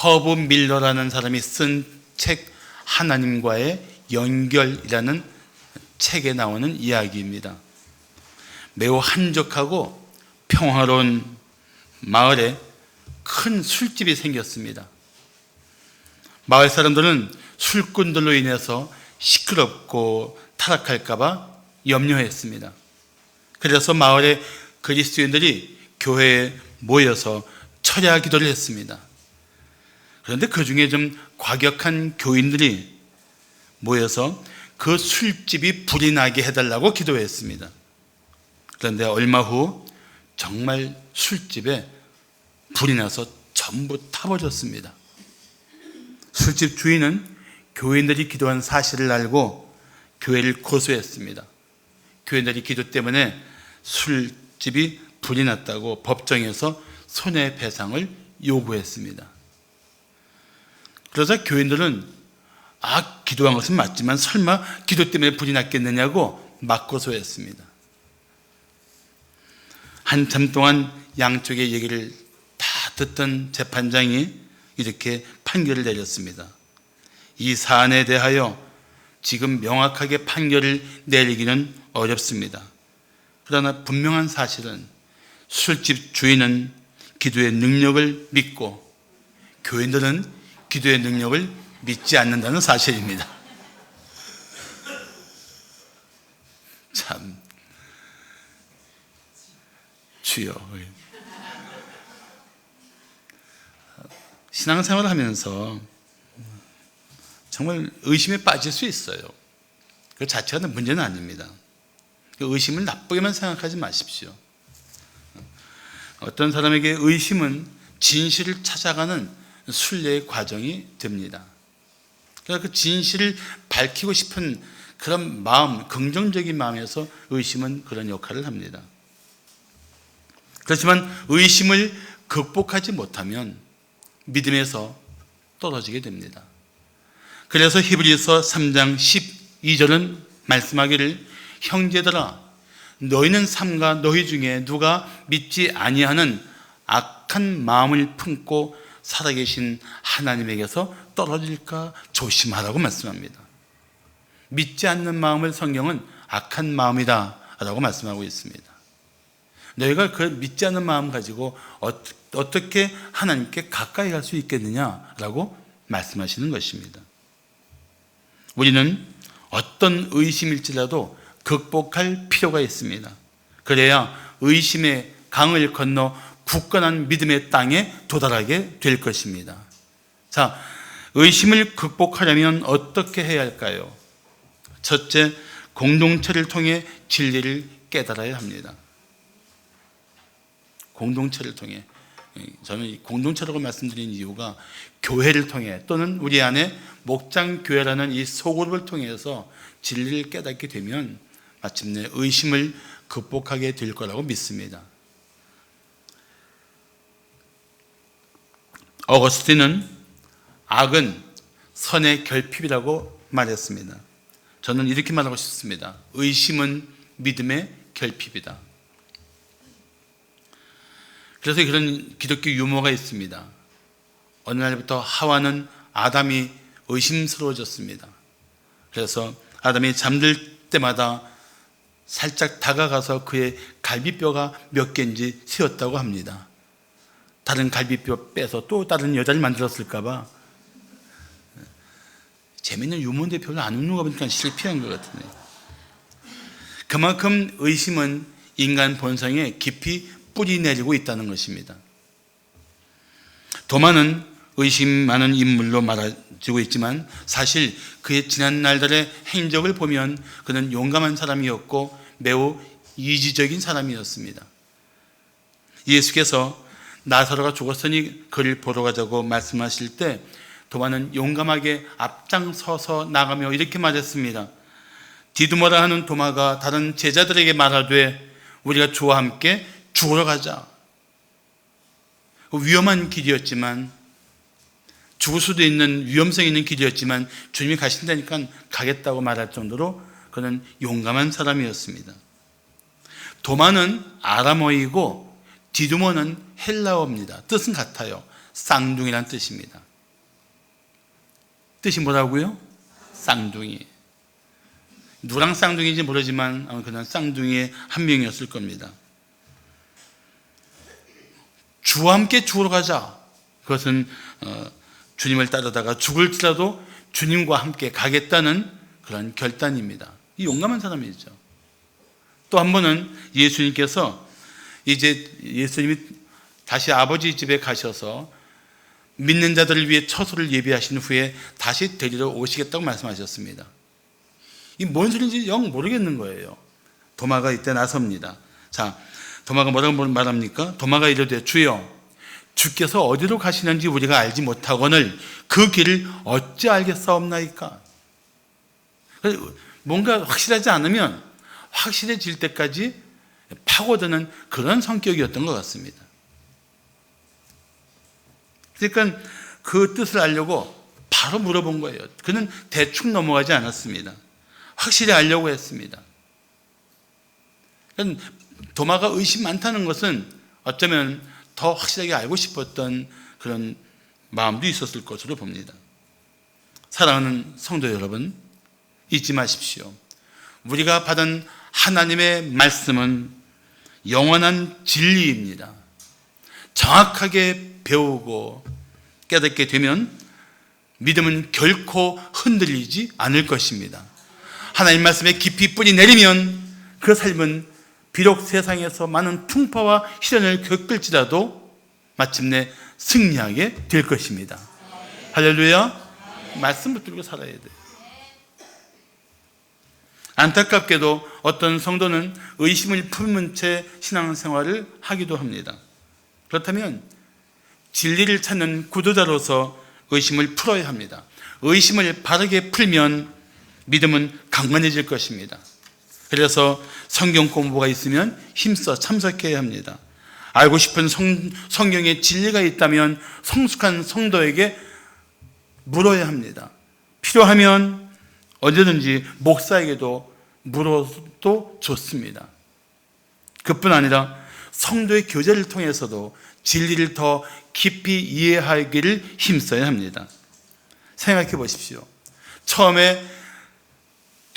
허브 밀러라는 사람이 쓴 책 하나님과의 연결이라는 책에 나오는 이야기입니다. 매우 한적하고 평화로운 마을에 큰 술집이 생겼습니다. 마을 사람들은 술꾼들로 인해서 시끄럽고 타락할까 봐 염려했습니다. 그래서 마을의 그리스도인들이 교회에 모여서 철야 기도를 했습니다. 그런데 그 중에 좀 과격한 교인들이 모여서 그 술집이 불이 나게 해달라고 기도했습니다. 그런데 얼마 후 정말 술집에 불이 나서 전부 타버렸습니다. 술집 주인은 교인들이 기도한 사실을 알고 교회를 고소했습니다. 교인들이 기도 때문에 술집이 불이 났다고 법정에서 손해배상을 요구했습니다. 그러자 교인들은 기도한 것은 맞지만 설마 기도 때문에 불이 났겠느냐고 막 고소했습니다. 한참 동안 양쪽의 얘기를 다 듣던 재판장이 이렇게 판결을 내렸습니다. 이 사안에 대하여 지금 명확하게 판결을 내리기는 어렵습니다. 그러나 분명한 사실은 술집 주인은 기도의 능력을 믿고 교인들은 기도의 능력을 믿지 않는다는 사실입니다. 참, 주여. 신앙생활을 하면서 정말 의심에 빠질 수 있어요. 그 자체가 문제는 아닙니다. 의심을 나쁘게만 생각하지 마십시오. 어떤 사람에게 의심은 진실을 찾아가는 순례의 과정이 됩니다. 그러니까 그 진실을 밝히고 싶은 그런 마음, 긍정적인 마음에서 의심은 그런 역할을 합니다. 그렇지만 의심을 극복하지 못하면 믿음에서 떨어지게 됩니다. 그래서 히브리서 3장 12절은 말씀하기를 형제들아 너희는 삼가 너희 중에 누가 믿지 아니하는 악한 마음을 품고 살아계신 하나님에게서 떨어질까 조심하라고 말씀합니다. 믿지 않는 마음을 성경은 악한 마음이다 라고 말씀하고 있습니다. 너희가 그 믿지 않는 마음 가지고 어떻게 하나님께 가까이 갈 수 있겠느냐라고 말씀하시는 것입니다. 우리는 어떤 의심일지라도 극복할 필요가 있습니다. 그래야 의심의 강을 건너 굳건한 믿음의 땅에 도달하게 될 것입니다. 자, 의심을 극복하려면 어떻게 해야 할까요? 첫째, 공동체를 통해 진리를 깨달아야 합니다. 공동체를 통해. 저는 공동체라고 말씀드린 이유가 교회를 통해 또는 우리 안에 목장교회라는 이 소그룹을 통해서 진리를 깨닫게 되면 마침내 의심을 극복하게 될 거라고 믿습니다. 어거스틴은 악은 선의 결핍이라고 말했습니다. 저는 이렇게 말하고 싶습니다. 의심은 믿음의 결핍이다. 그래서 그런 기독교 유머가 있습니다. 어느 날부터 하와는 아담이 의심스러워졌습니다. 그래서 아담이 잠들 때마다 살짝 다가가서 그의 갈비뼈가 몇 개인지 세었다고 합니다. 다른 갈비뼈 빼서 또 다른 여자를 만들었을까 봐. 재미있는 유머인데 별로 안 웃는 거 보니까 실패한 것 같은데. 그만큼 의심은 인간 본성에 깊이 뿌리 내리고 있다는 것입니다. 도마는 의심 많은 인물로 말해지고 있지만 사실 그의 지난 날들의 행적을 보면 그는 용감한 사람이었고 매우 이지적인 사람이었습니다. 예수께서 나사로가 죽었으니 그를 보러 가자고 말씀하실 때 도마는 용감하게 앞장서서 나가며 이렇게 말했습니다. 디두머라 하는 도마가 다른 제자들에게 말하되 우리가 주와 함께 죽으러 가자. 위험한 길이었지만 죽을 수도 있는 위험성 있는 길이었지만 주님이 가신다니까 가겠다고 말할 정도로 그는 용감한 사람이었습니다. 도마는 아람어이고 디두머는 헬라어입니다. 뜻은 같아요. 쌍둥이란 뜻입니다. 뜻이 뭐라고요? 쌍둥이. 누랑 쌍둥이인지 모르지만 아마 그냥 쌍둥이의 한 명이었을 겁니다. 주와 함께 죽으러 가자. 그것은 주님을 따르다가 죽을지라도 주님과 함께 가겠다는 그런 결단입니다. 이 용감한 사람이죠. 또 한 번은 예수님께서 이제 예수님이 다시 아버지 집에 가셔서 믿는 자들을 위해 처소를 예비하신 후에 다시 데리러 오시겠다고 말씀하셨습니다. 이 뭔 소리인지 영 모르겠는 거예요. 도마가 이때 나섭니다. 자, 도마가 뭐라고 말합니까? 도마가 이르되 주여, 주께서 어디로 가시는지 우리가 알지 못하거늘 그 길을 어찌 알겠사옵나이까? 뭔가 확실하지 않으면 확실해질 때까지 파고드는 그런 성격이었던 것 같습니다. 그러니까 그 뜻을 알려고 바로 물어본 거예요. 그는 대충 넘어가지 않았습니다. 확실히 알려고 했습니다. 도마가 의심 많다는 것은 어쩌면 더 확실하게 알고 싶었던 그런 마음도 있었을 것으로 봅니다. 사랑하는 성도 여러분, 잊지 마십시오. 우리가 받은 하나님의 말씀은 영원한 진리입니다. 정확하게 배우고 깨닫게 되면 믿음은 결코 흔들리지 않을 것입니다. 하나님 말씀에 깊이 뿌리 내리면 그 삶은 비록 세상에서 많은 풍파와 시련을 겪을지라도 마침내 승리하게 될 것입니다. 할렐루야. 말씀 붙들고 살아야 돼요. 안타깝게도 어떤 성도는 의심을 품은 채 신앙생활을 하기도 합니다. 그렇다면 진리를 찾는 구도자로서 의심을 풀어야 합니다. 의심을 바르게 풀면 믿음은 강건해질 것입니다. 그래서 성경 공부가 있으면 힘써 참석해야 합니다. 알고 싶은 성경의 진리가 있다면 성숙한 성도에게 물어야 합니다. 필요하면 언제든지 목사에게도 물어도 좋습니다. 그뿐 아니라 성도의 교제를 통해서도 진리를 더 깊이 이해하기를 힘써야 합니다. 생각해 보십시오. 처음에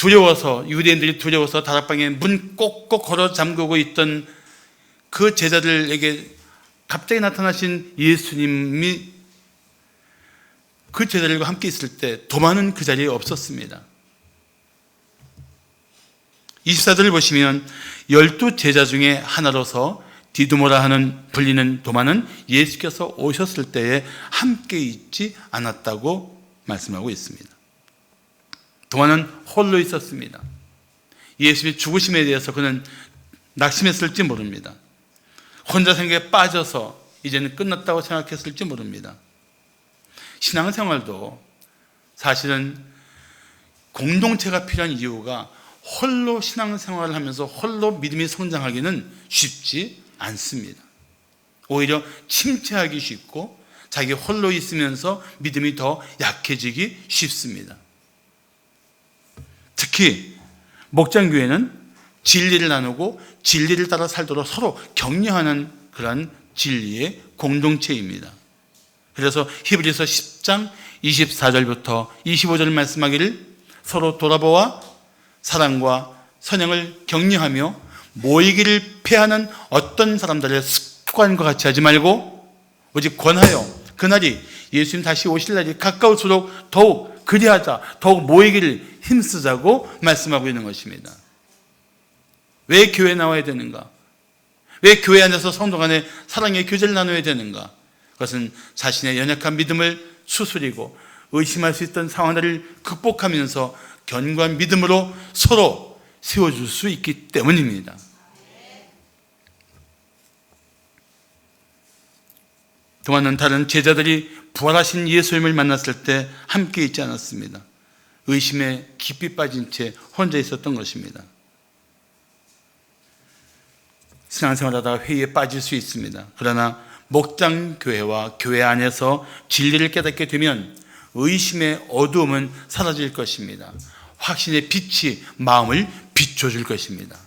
유대인들이 두려워서 다락방에 문 꼭꼭 걸어 잠그고 있던 그 제자들에게 갑자기 나타나신 예수님이 그 제자들과 함께 있을 때 도마는 그 자리에 없었습니다. 24절을 보시면 12제자 중에 하나로서 디두모라 불리는 도마는 예수께서 오셨을 때에 함께 있지 않았다고 말씀하고 있습니다. 도마는 홀로 있었습니다. 예수님의 죽으심에 대해서 그는 낙심했을지 모릅니다. 혼자 생각에 빠져서 이제는 끝났다고 생각했을지 모릅니다. 신앙생활도 사실은 공동체가 필요한 이유가 홀로 신앙생활을 하면서 홀로 믿음이 성장하기는 쉽지 않습니다. 오히려 침체하기 쉽고 자기 홀로 있으면서 믿음이 더 약해지기 쉽습니다. 특히 목장교회는 진리를 나누고 진리를 따라 살도록 서로 격려하는 그런 진리의 공동체입니다. 그래서 히브리서 10장 24절부터 25절 말씀하기를 서로 돌아보아 사랑과 선행을 격려하며 모이기를 패하는 어떤 사람들의 습관과 같이 하지 말고 오직 권하여 그날이 예수님 다시 오실 날이 가까울수록 더욱 그리하자, 더욱 모이기를 힘쓰자고 말씀하고 있는 것입니다. 왜 교회에 나와야 되는가? 왜 교회 안에서 성도 간에 사랑의 교제를 나눠야 되는가? 그것은 자신의 연약한 믿음을 수술이고 의심할 수 있던 상황들을 극복하면서 견고한 믿음으로 서로 세워줄 수 있기 때문입니다. 도마는 다른 제자들이 부활하신 예수님을 만났을 때 함께 있지 않았습니다. 의심에 깊이 빠진 채 혼자 있었던 것입니다. 신앙생활하다가 회의에 빠질 수 있습니다. 그러나 목장교회와 교회 안에서 진리를 깨닫게 되면 의심의 어두움은 사라질 것입니다. 확신의 빛이 마음을 비춰줄 것입니다.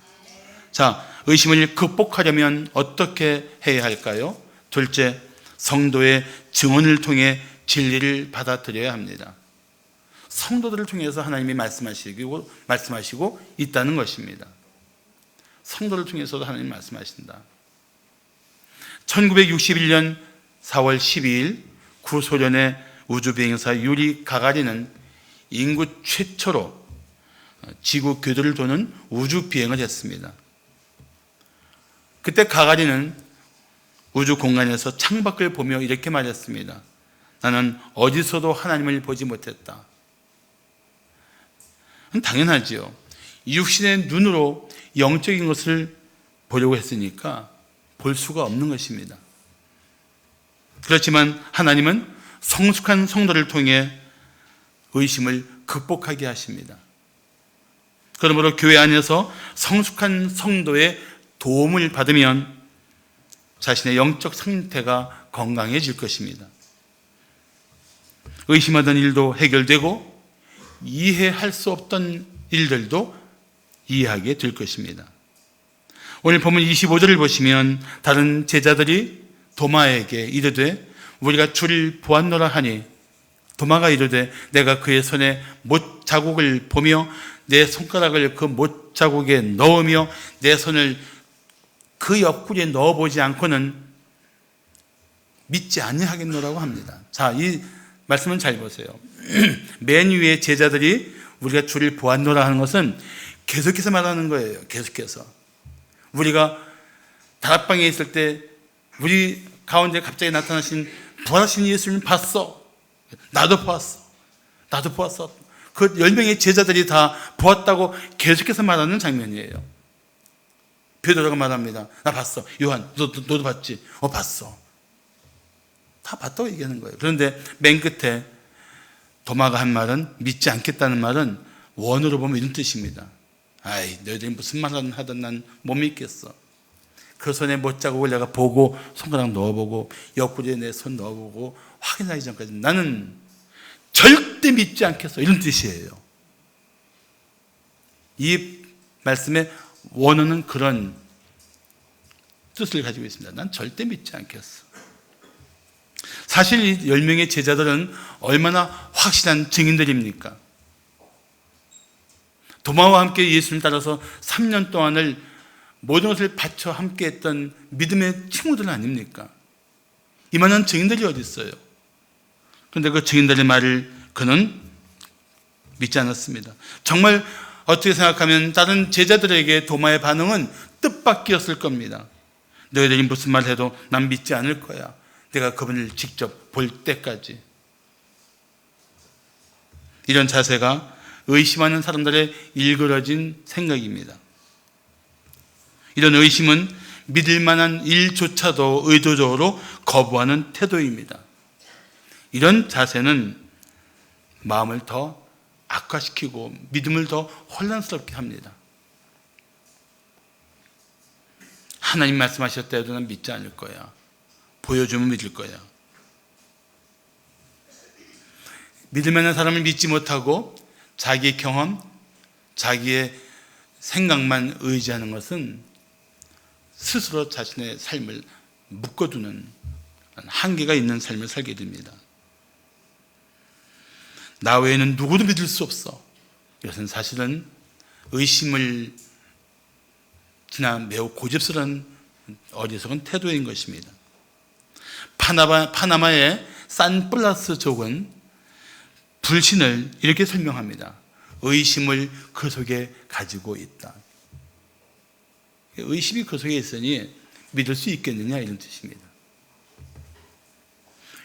자, 의심을 극복하려면 어떻게 해야 할까요? 둘째, 성도의 증언을 통해 진리를 받아들여야 합니다. 성도들을 통해서 하나님이 말씀하시고 있다는 것입니다. 성도를 통해서도 하나님이 말씀하신다. 1961년 4월 12일 구소련의 우주비행사 유리 가가린은 인구 최초로 지구 궤도를 도는 우주 비행을 했습니다. 그때 가가린은 우주 공간에서 창밖을 보며 이렇게 말했습니다. 나는 어디서도 하나님을 보지 못했다. 당연하지요. 육신의 눈으로 영적인 것을 보려고 했으니까 볼 수가 없는 것입니다. 그렇지만 하나님은 성숙한 성도를 통해 의심을 극복하게 하십니다. 그러므로 교회 안에서 성숙한 성도의 도움을 받으면 자신의 영적 상태가 건강해질 것입니다. 의심하던 일도 해결되고 이해할 수 없던 일들도 이해하게 될 것입니다. 오늘 본문 25절을 보시면 다른 제자들이 도마에게 이르되 우리가 주를 보았노라 하니 도마가 이르되 내가 그의 손에 못 자국을 보며 내 손가락을 그 못 자국에 넣으며 내 손을 그 옆구리에 넣어보지 않고는 믿지 아니하겠노라고 합니다. 자, 이 말씀은 잘 보세요. 맨 위에 제자들이 우리가 주를 보았노라 하는 것은 계속해서 말하는 거예요. 계속해서. 우리가 다락방에 있을 때 우리 가운데 갑자기 나타나신 부활하신 예수님 봤어. 나도 보았어. 나도 보았어. 그 10명의 제자들이 다 보았다고 계속해서 말하는 장면이에요. 베드로가 말합니다. 나 봤어. 요한, 너도 봤지? 봤어. 다 봤다고 얘기하는 거예요. 그런데 맨 끝에 도마가 한 말은, 믿지 않겠다는 말은 원어로 보면 이런 뜻입니다. 아이, 너희들이 무슨 말을 하든 난 못 믿겠어. 그 손에 못자국을 내가 보고 손가락 넣어보고 옆구리에 내 손 넣어보고 확인하기 전까지 나는 절대 믿지 않겠어. 이런 뜻이에요. 이 말씀의 원어는 그런 뜻을 가지고 있습니다. 난 절대 믿지 않겠어. 사실 이 10명의 제자들은 얼마나 확실한 증인들입니까? 도마와 함께 예수님 따라서 3년 동안을 모든 것을 바쳐 함께 했던 믿음의 친구들 아닙니까? 이만한 증인들이 어디 있어요? 그런데 그 증인들의 말을 그는 믿지 않았습니다. 정말 어떻게 생각하면 다른 제자들에게 도마의 반응은 뜻밖이었을 겁니다. 너희들이 무슨 말 해도 난 믿지 않을 거야. 내가 그분을 직접 볼 때까지. 이런 자세가 의심하는 사람들의 일그러진 생각입니다. 이런 의심은 믿을 만한 일조차도 의도적으로 거부하는 태도입니다. 이런 자세는 마음을 더 악화시키고 믿음을 더 혼란스럽게 합니다. 하나님 말씀하셨다 해도 난 믿지 않을 거야. 보여주면 믿을 거야. 믿을 만한 사람을 믿지 못하고 자기의 경험, 자기의 생각만 의지하는 것은 스스로 자신의 삶을 묶어두는 한계가 있는 삶을 살게 됩니다. 나 외에는 누구도 믿을 수 없어. 이것은 사실은 의심을 지나 매우 고집스러운 어리석은 태도인 것입니다. 파나마의 산플라스족은 불신을 이렇게 설명합니다. 의심을 그 속에 가지고 있다. 의심이 그 속에 있으니 믿을 수 있겠느냐 이런 뜻입니다.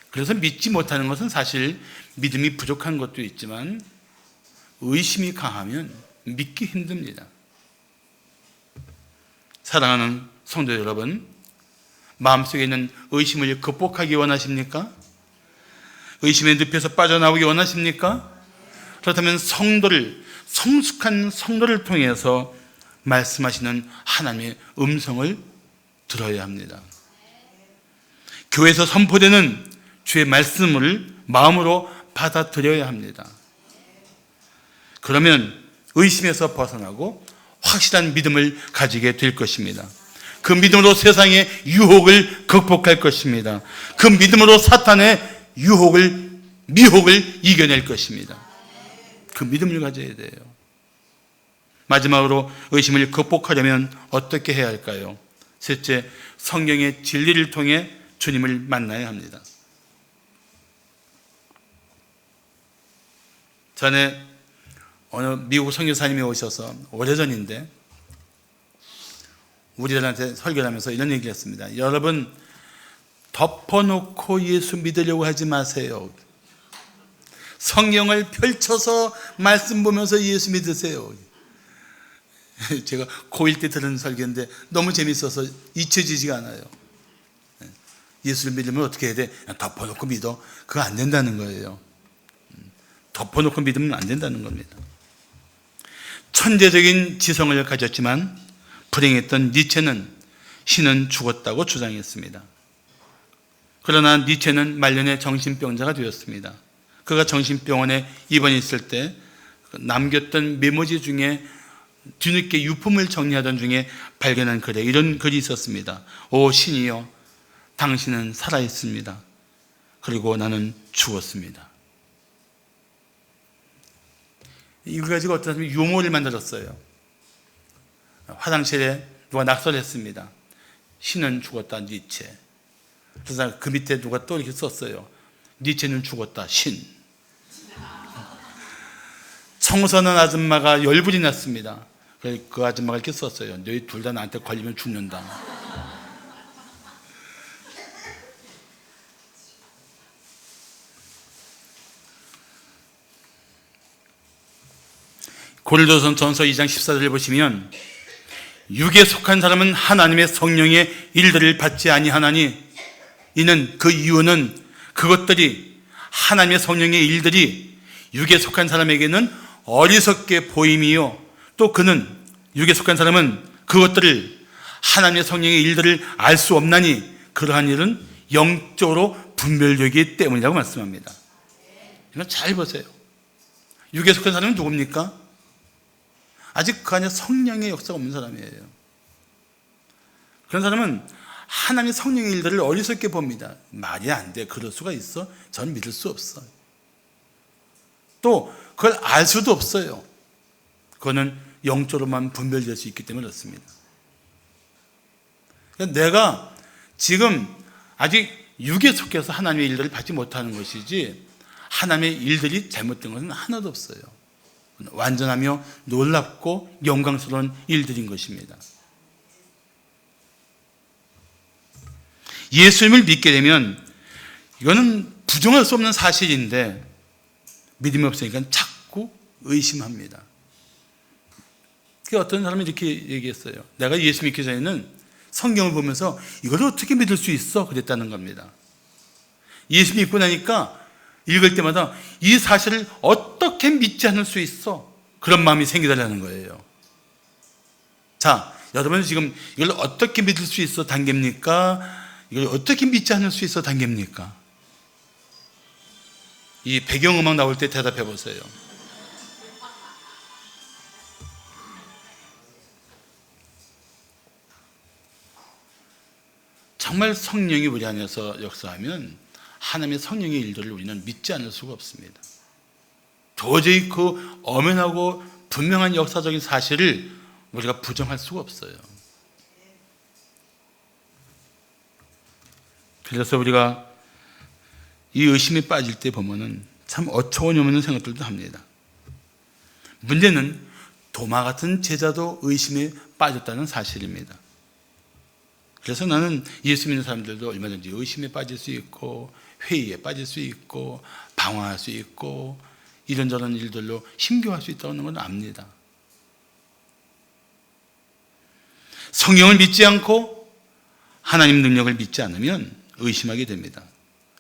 그래서 믿지 못하는 것은 사실 믿음이 부족한 것도 있지만 의심이 강하면 믿기 힘듭니다. 사랑하는 성도 여러분, 마음속에 있는 의심을 극복하기 원하십니까? 의심의 늪에서 빠져나오기 원하십니까? 그렇다면 성숙한 성도를 통해서 말씀하시는 하나님의 음성을 들어야 합니다. 교회에서 선포되는 주의 말씀을 마음으로 받아들여야 합니다. 그러면 의심에서 벗어나고 확실한 믿음을 가지게 될 것입니다. 그 믿음으로 세상의 유혹을 극복할 것입니다. 그 믿음으로 사탄의 미혹을 이겨낼 것입니다. 그 믿음을 가져야 돼요. 마지막으로 의심을 극복하려면 어떻게 해야 할까요? 셋째, 성경의 진리를 통해 주님을 만나야 합니다. 전에 어느 미국 선교사님이 오셔서 오래전인데 우리들한테 설교를 하면서 이런 얘기를 했습니다. 여러분, 덮어놓고 예수 믿으려고 하지 마세요. 성경을 펼쳐서 말씀 보면서 예수 믿으세요. 제가 고1 때 들은 설교인데 너무 재밌어서 잊혀지지가 않아요. 예수를 믿으면 어떻게 해야 돼? 그냥 덮어놓고 믿어. 그거 안 된다는 거예요. 덮어놓고 믿으면 안 된다는 겁니다. 천재적인 지성을 가졌지만 불행했던 니체는 신은 죽었다고 주장했습니다. 그러나 니체는 말년에 정신병자가 되었습니다. 그가 정신병원에 입원했을 때 남겼던 메모지 중에 뒤늦게 유품을 정리하던 중에 발견한 글에 이런 글이 있었습니다. 오 신이여, 당신은 살아있습니다. 그리고 나는 죽었습니다. 이거 가지고 어떤 사람이 유머를 만들었어요. 화장실에 누가 낙서했습니다. 신은 죽었다, 니체. 그래서 그 밑에 누가 또 이렇게 썼어요. 니체는 죽었다, 신. 청소하는 아줌마가 열불이 났습니다. 그 아줌마가 이렇게 썼어요. 너희 둘 다 나한테 걸리면 죽는다. 고린도전서 2장 14절을 보시면 육에 속한 사람은 하나님의 성령의 일들을 받지 아니하나니 이는 그 이유는 그것들이 하나님의 성령의 일들이 육에 속한 사람에게는 어리석게 보임이요 또 그는 육에 속한 사람은 그것들을 하나님의 성령의 일들을 알 수 없나니 그러한 일은 영적으로 분별되기 때문이라고 말씀합니다. 이건 잘 보세요. 육에 속한 사람은 누굽니까? 아직 그 안에 성령의 역사가 없는 사람이에요. 그런 사람은 하나님의 성령의 일들을 어리석게 봅니다. 말이 안 돼. 그럴 수가 있어? 전 믿을 수 없어. 또 그걸 알 수도 없어요. 그거는 영적으로만 분별될 수 있기 때문에 그렇습니다. 내가 지금 아직 육에 속해서 하나님의 일들을 받지 못하는 것이지 하나님의 일들이 잘못된 것은 하나도 없어요. 완전하며 놀랍고 영광스러운 일들인 것입니다. 예수님을 믿게 되면 이거는 부정할 수 없는 사실인데 믿음이 없으니까 자꾸 의심합니다. 어떤 사람이 이렇게 얘기했어요. 내가 예수 믿기 전에는 성경을 보면서 이걸 어떻게 믿을 수 있어? 그랬다는 겁니다. 예수 믿고 나니까 읽을 때마다 이 사실을 어떻게 믿지 않을 수 있어? 그런 마음이 생기달라는 거예요. 자, 여러분은 지금 이걸 어떻게 믿을 수 있어? 단계입니까? 이걸 어떻게 믿지 않을 수 있어? 단계입니까? 이 배경음악 나올 때 대답해 보세요. 정말 성령이 우리 안에서 역사하면 하나님의 성령의 일들을 우리는 믿지 않을 수가 없습니다. 도저히 그 엄연하고 분명한 역사적인 사실을 우리가 부정할 수가 없어요. 그래서 우리가 이 의심에 빠질 때 보면은 참 어처구니없는 생각들도 합니다. 문제는 도마 같은 제자도 의심에 빠졌다는 사실입니다. 그래서 나는 예수 믿는 사람들도 얼마든지 의심에 빠질 수 있고 회의에 빠질 수 있고 방황할 수 있고 이런저런 일들로 힘겨워할 수 있다는 건 압니다. 성경을 믿지 않고 하나님 능력을 믿지 않으면 의심하게 됩니다.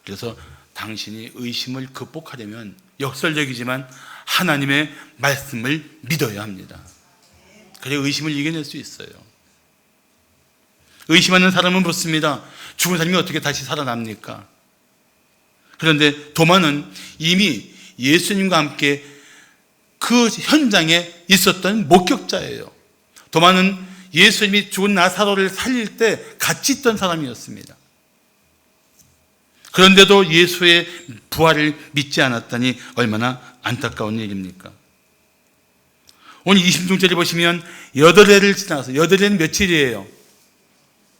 그래서 당신이 의심을 극복하려면 역설적이지만 하나님의 말씀을 믿어야 합니다. 그래야 의심을 이겨낼 수 있어요. 의심하는 사람은 묻습니다. 죽은 사람이 어떻게 다시 살아납니까? 그런데 도마는 이미 예수님과 함께 그 현장에 있었던 목격자예요. 도마는 예수님이 죽은 나사로를 살릴 때 같이 있던 사람이었습니다. 그런데도 예수의 부활을 믿지 않았다니 얼마나 안타까운 일입니까? 오늘 20중절에 보시면 8회를 지나서, 8회는 며칠이에요?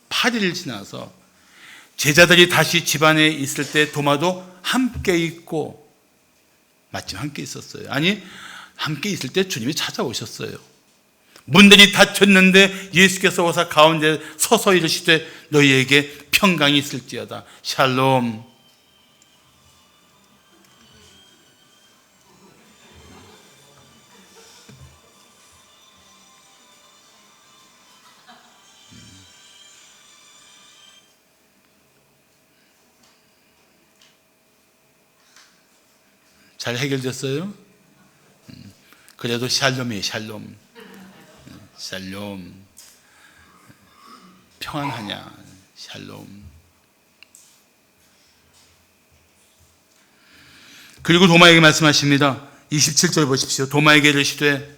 8일을 지나서 제자들이 다시 집안에 있을 때 도마도 함께 있고, 마침 함께 있었어요. 아니, 함께 있을 때 주님이 찾아오셨어요. 문들이 닫혔는데 예수께서 오사 가운데 서서 이르시되 너희에게 평강이 있을지어다. 샬롬. 잘 해결됐어요? 그래도 샬롬이에요. 샬롬. 샬롬. 평안하냐. 샬롬. 그리고 도마에게 말씀하십니다. 27절 보십시오. 도마에게 이르시되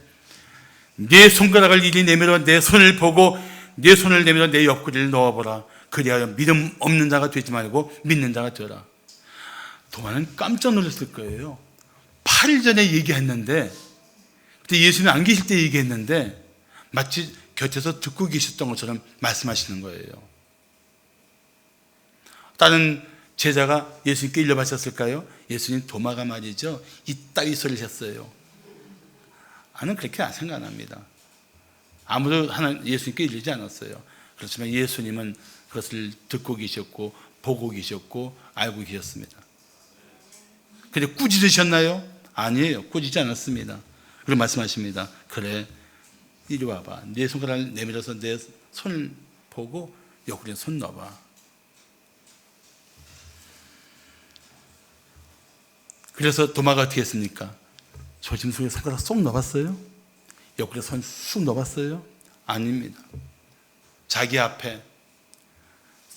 네 손가락을 이리 내밀어 내 손을 보고 네 손을 내밀어 내 옆구리를 넣어보라. 그리하여 믿음 없는 자가 되지 말고 믿는 자가 되라. 도마는 깜짝 놀랐을 거예요. 8일 전에 얘기했는데, 그때 예수님 안 계실 때 얘기했는데 마치 곁에서 듣고 계셨던 것처럼 말씀하시는 거예요. 다른 제자가 예수님께 일러바쳤을까요? 예수님 도마가 말이죠, 이따위 소리를 했어요. 나는 그렇게 생각 안 합니다. 아무도 예수님께 일르지 않았어요. 그렇지만 예수님은 그것을 듣고 계셨고 보고 계셨고 알고 계셨습니다. 근데 꾸짖으셨나요? 아니에요. 꾸짖지 않았습니다. 그리고 말씀하십니다. 그래, 이리 와봐. 내 손가락을 내밀어서 내 손을 보고 옆구리에 손 넣어봐. 그래서 도마가 어떻게 했습니까? 조심스럽게 손가락 쏙 넣어봤어요? 옆구리에 손 쑥 넣어봤어요? 아닙니다. 자기 앞에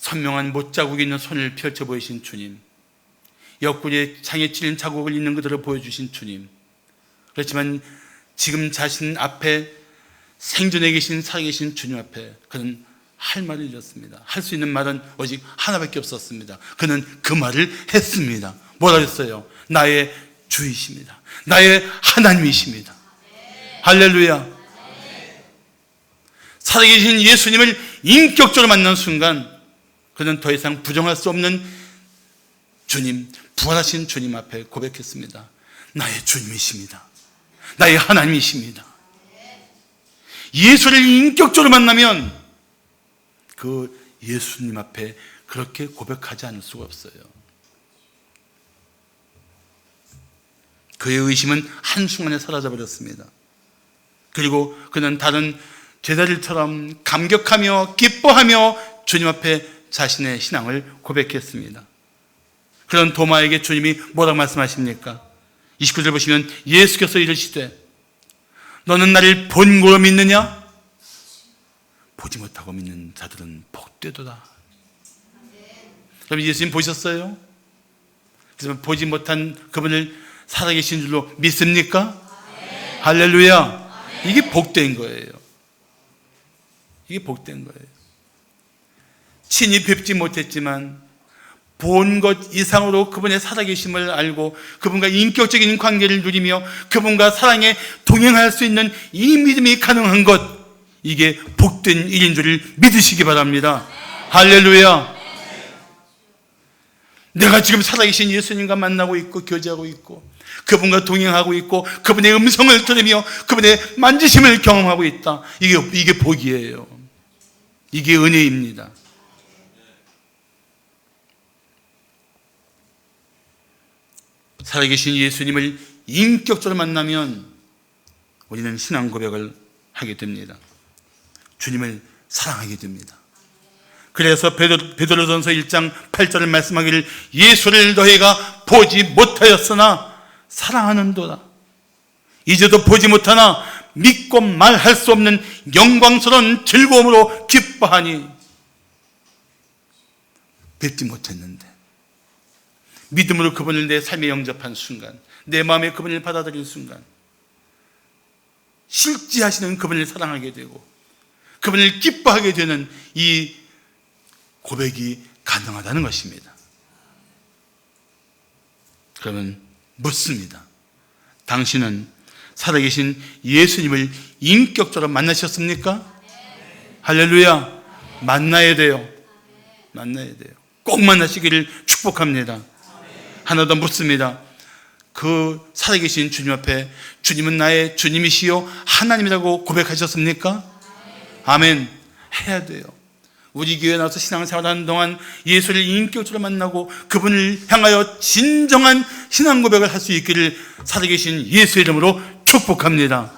선명한 못자국이 있는 손을 펼쳐 보이신 주님, 옆구리에 창에 찔린 자국을 있는 그대로 보여주신 주님, 그렇지만 지금 자신 앞에 생존해 계신 살아계신 주님 앞에 그는 할 말을 잃었습니다. 할 수 있는 말은 오직 하나밖에 없었습니다. 그는 그 말을 했습니다. 뭐라 했어요? 나의 주이십니다. 나의 하나님이십니다. 할렐루야. 살아계신 예수님을 인격적으로 만난 순간 그는 더 이상 부정할 수 없는 주님, 부활하신 주님 앞에 고백했습니다. 나의 주님이십니다. 나의 하나님이십니다. 예수를 인격적으로 만나면 그 예수님 앞에 그렇게 고백하지 않을 수가 없어요. 그의 의심은 한순간에 사라져버렸습니다. 그리고 그는 다른 제자들처럼 감격하며 기뻐하며 주님 앞에 자신의 신앙을 고백했습니다. 그런 도마에게 주님이 뭐라고 말씀하십니까? 29절 보시면 예수께서 이르시되 너는 나를 본고로 믿느냐? 보지 못하고 믿는 자들은 복되도다. 그럼 예수님 보셨어요? 그래서 보지 못한 그분을 살아계신 줄로 믿습니까? 할렐루야. 이게 복된 거예요. 이게 복된 거예요. 친히 뵙지 못했지만 본 것 이상으로 그분의 살아계심을 알고 그분과 인격적인 관계를 누리며 그분과 사랑에 동행할 수 있는 이 믿음이 가능한 것, 이게 복된 일인 줄을 믿으시기 바랍니다. 할렐루야. 내가 지금 살아계신 예수님과 만나고 있고 교제하고 있고 그분과 동행하고 있고 그분의 음성을 들으며 그분의 만지심을 경험하고 있다. 이게 복이에요. 이게 은혜입니다. 살아계신 예수님을 인격적으로 만나면 우리는 신앙 고백을 하게 됩니다. 주님을 사랑하게 됩니다. 그래서 베드로전서 1장 8절을 말씀하기를 예수를 너희가 보지 못하였으나 사랑하는도다. 이제도 보지 못하나 믿고 말할 수 없는 영광스러운 즐거움으로 기뻐하니. 뵙지 못했는데 믿음으로 그분을 내 삶에 영접한 순간, 내 마음에 그분을 받아들인 순간 실제하시는 그분을 사랑하게 되고 그분을 기뻐하게 되는 이 고백이 가능하다는 것입니다. 그러면 묻습니다. 당신은 살아계신 예수님을 인격적으로 만나셨습니까? 할렐루야. 만나야 돼요. 만나야 돼요. 꼭 만나시기를 축복합니다. 하나 더 묻습니다. 그 살아계신 주님 앞에 주님은 나의 주님이시요 하나님이라고 고백하셨습니까? 아멘. 해야 돼요. 우리 교회에 나와서 신앙생활하는 동안 예수를 인격적으로 만나고 그분을 향하여 진정한 신앙 고백을 할 수 있기를 살아계신 예수의 이름으로 축복합니다.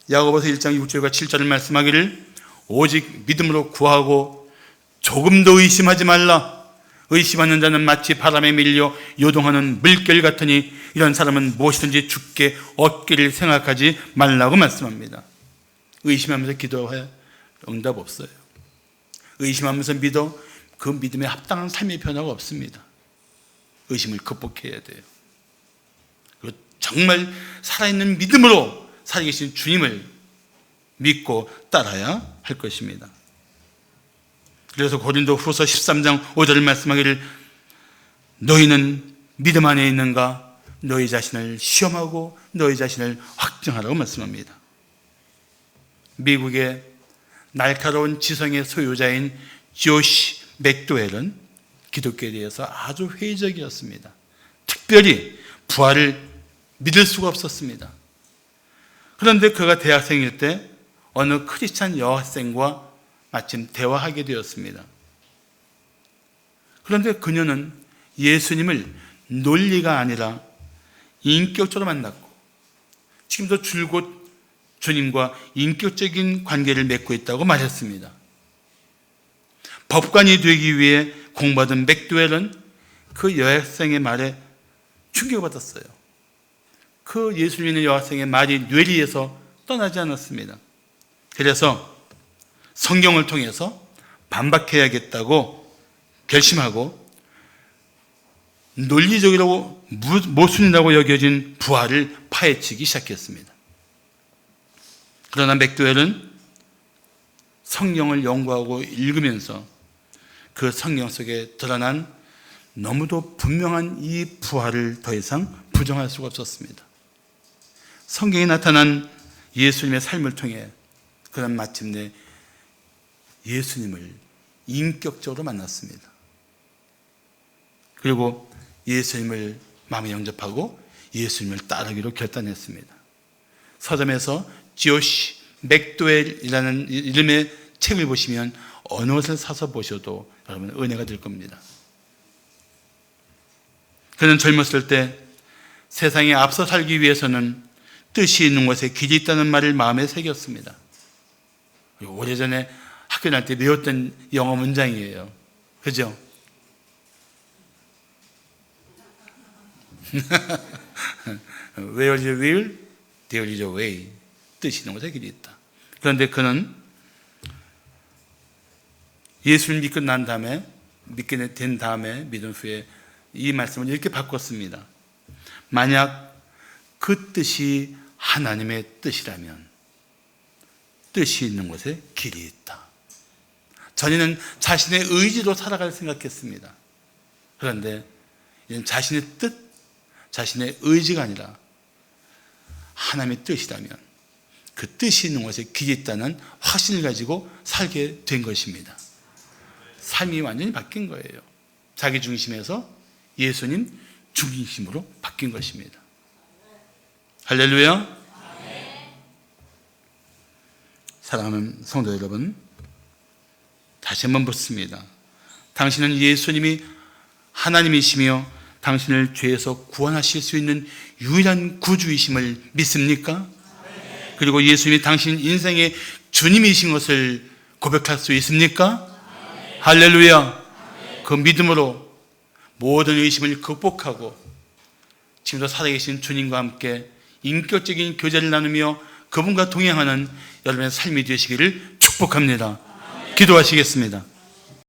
야고보서 1장 6절과 7절을 말씀하기를 오직 믿음으로 구하고 조금도 의심하지 말라. 의심하는 자는 마치 바람에 밀려 요동하는 물결 같으니 이런 사람은 무엇이든지 죽게 얻기를 생각하지 말라고 말씀합니다. 의심하면서 기도해 응답 없어요. 의심하면서 믿어 그 믿음에 합당한 삶의 변화가 없습니다. 의심을 극복해야 돼요. 그리고 정말 살아있는 믿음으로 살아계신 주님을 믿고 따라야 할 것입니다. 그래서 고린도 후서 13장 5절을 말씀하기를 너희는 믿음 안에 있는가? 너희 자신을 시험하고 너희 자신을 확증하라고 말씀합니다. 미국의 날카로운 지성의 소유자인 조시 맥도웰은 기독교에 대해서 아주 회의적이었습니다. 특별히 부활을 믿을 수가 없었습니다. 그런데 그가 대학생일 때 어느 크리스찬 여학생과 마침 대화하게 되었습니다. 그런데 그녀는 예수님을 논리가 아니라 인격적으로 만났고 지금도 줄곧 주님과 인격적인 관계를 맺고 있다고 말했습니다. 법관이 되기 위해 공부하던 맥도웰은 그 여학생의 말에 충격받았어요. 그 예수 믿는 여학생의 말이 뇌리에서 떠나지 않았습니다. 그래서 성경을 통해서 반박해야겠다고 결심하고 논리적이라고 모순이라고 여겨진 부활을 파헤치기 시작했습니다. 그러나 맥도웰은 성경을 연구하고 읽으면서 그 성경 속에 드러난 너무도 분명한 이 부활을 더 이상 부정할 수가 없었습니다. 성경에 나타난 예수님의 삶을 통해 그는 마침내 예수님을 인격적으로 만났습니다. 그리고 예수님을 마음에 영접하고 예수님을 따르기로 결단했습니다. 서점에서 조시 맥도웰이라는 이름의 책을 보시면 어느 것을 사서 보셔도 여러분 은혜가 될 겁니다. 그는 젊었을 때 세상에 앞서 살기 위해서는 뜻이 있는 곳에 길이 있다는 말을 마음에 새겼습니다. 오래전에 학교 다닐 때 배웠던 영어 문장이에요. 그죠? Where is your will, there is your way. 뜻이 있는 곳에 길이 있다. 그런데 그는 예수를 믿고 난 다음에, 믿게 된 다음에, 믿은 후에 이 말씀을 이렇게 바꿨습니다. 만약 그 뜻이 하나님의 뜻이라면 뜻이 있는 곳에 길이 있다. 전에는 자신의 의지로 살아갈 생각했습니다. 그런데 이제는 자신의 뜻, 자신의 의지가 아니라 하나님의 뜻이라면 그 뜻이 있는 곳에 길이 있다는 확신을 가지고 살게 된 것입니다. 삶이 완전히 바뀐 거예요. 자기 중심에서 예수님 중심으로 바뀐 것입니다. 할렐루야. 사랑하는 성도 여러분, 다시 한번 묻습니다. 당신은 예수님이 하나님이시며 당신을 죄에서 구원하실 수 있는 유일한 구주이심을 믿습니까? 그리고 예수님이 당신 인생의 주님이신 것을 고백할 수 있습니까? 할렐루야. 그 믿음으로 모든 의심을 극복하고 지금도 살아계신 주님과 함께 인격적인 교제를 나누며 그분과 동행하는 여러분의 삶이 되시기를 축복합니다. 기도하시겠습니다.